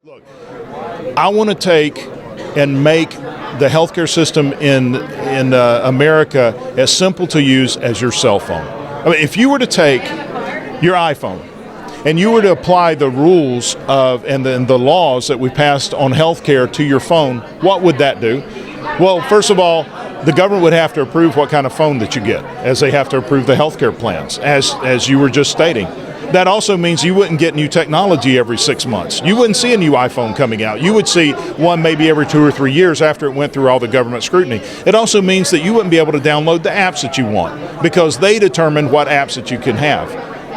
Look, I want to take and make the healthcare system in America as simple to use as your cell phone. I mean, if you were to take your iPhone and you were to apply the rules of and the laws that we passed on healthcare to your phone, what would that do? Well, first of all, the government would have to approve what kind of phone that you get, as they have to approve the healthcare plans, as you were just stating. That also means you wouldn't get new technology every 6 months. You wouldn't see a new iPhone coming out. You would see one maybe every 2 or 3 years after it went through all the government scrutiny. It also means that you wouldn't be able to download the apps that you want because they determine what apps that you can have.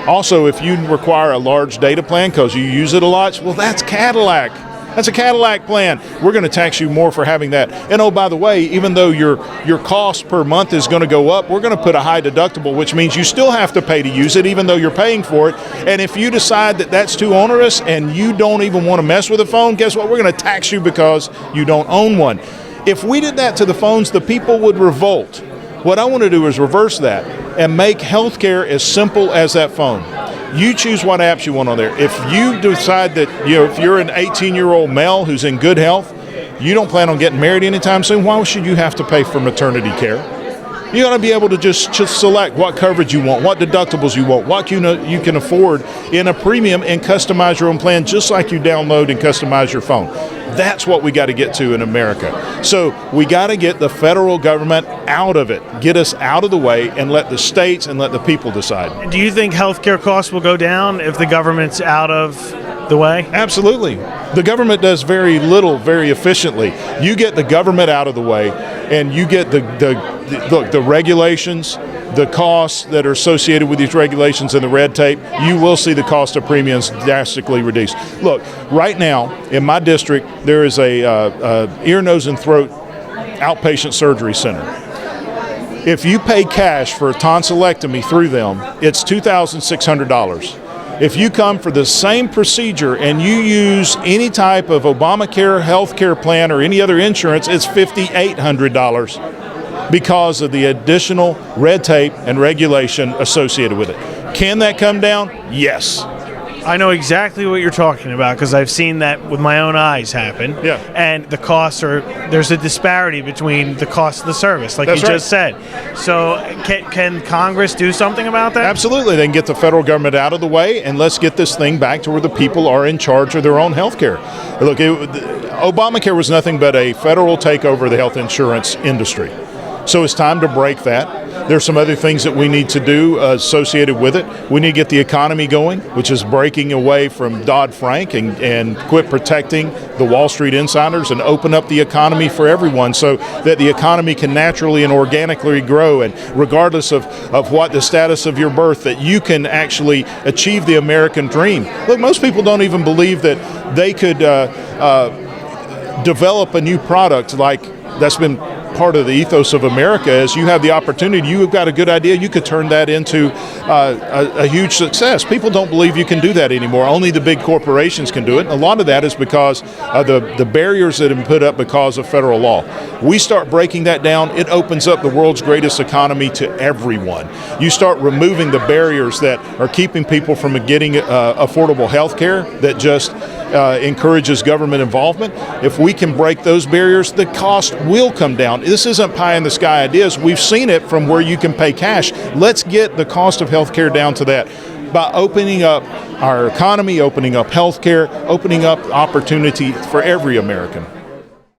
Also, if you require a large data plan because you use it a lot, well, that's Cadillac. That's a Cadillac plan. We're going to tax you more for having that. And oh, by the way, even though your cost per month is going to go up, we're going to put a high deductible, which means you still have to pay to use it, even though you're paying for it. And if you decide that that's too onerous and you don't even want to mess with a phone, guess what? We're going to tax you because you don't own one. If we did that to the phones, the people would revolt. What I want to do is reverse that and make healthcare as simple as that phone. You choose what apps you want on there. If you decide that, if you're an 18-year-old male who's in good health, you don't plan on getting married anytime soon, why should you have to pay for maternity care? You got to be able to just select what coverage you want, what deductibles you want, what you can afford in a premium and customize your own plan just like you download and customize your phone. That's what we got to get to in America. So we got to get the federal government out of it, get us out of the way, and let the states and let the people decide. Do you think healthcare costs will go down if the government's out of the way? Absolutely. The government does very little very efficiently. You get the government out of the way, and you get the regulations, the costs that are associated with these regulations and the red tape, you will see the cost of premiums drastically reduced. Look, right now in my district, there is a ear, nose, and throat outpatient surgery center. If you pay cash for a tonsillectomy through them, it's $2,600. If you come for the same procedure and you use any type of Obamacare health care plan or any other insurance, it's $5,800 because of the additional red tape and regulation associated with it. Can that come down? Yes. I know exactly what you're talking about because I've seen that with my own eyes happen. Yeah. And the costs there's a disparity between the cost of the service, like just said. So can Congress do something about that? Absolutely. They can get the federal government out of the way, and let's get this thing back to where the people are in charge of their own health care. Look, Obamacare was nothing but a federal takeover of the health insurance industry. So it's time to break that. There's some other things that we need to do associated with it. We need to get the economy going, which is breaking away from Dodd-Frank and quit protecting the Wall Street insiders and open up the economy for everyone so that the economy can naturally and organically grow. And regardless of what the status of your birth, that you can actually achieve the American dream. Look, most people don't even believe that they could develop a new product like that's been part of the ethos of America is you have the opportunity, you've got a good idea, you could turn that into a huge success. People don't believe you can do that anymore. Only the big corporations can do it. And a lot of that is because of the barriers that have been put up because of federal law. We start breaking that down, it opens up the world's greatest economy to everyone. You start removing the barriers that are keeping people from getting affordable health care that just encourages government involvement. If we can break those barriers, the cost will come down. This isn't pie-in-the-sky ideas. We've seen it from where you can pay cash. Let's get the cost of health care down to that by opening up our economy, opening up health care, opening up opportunity for every American.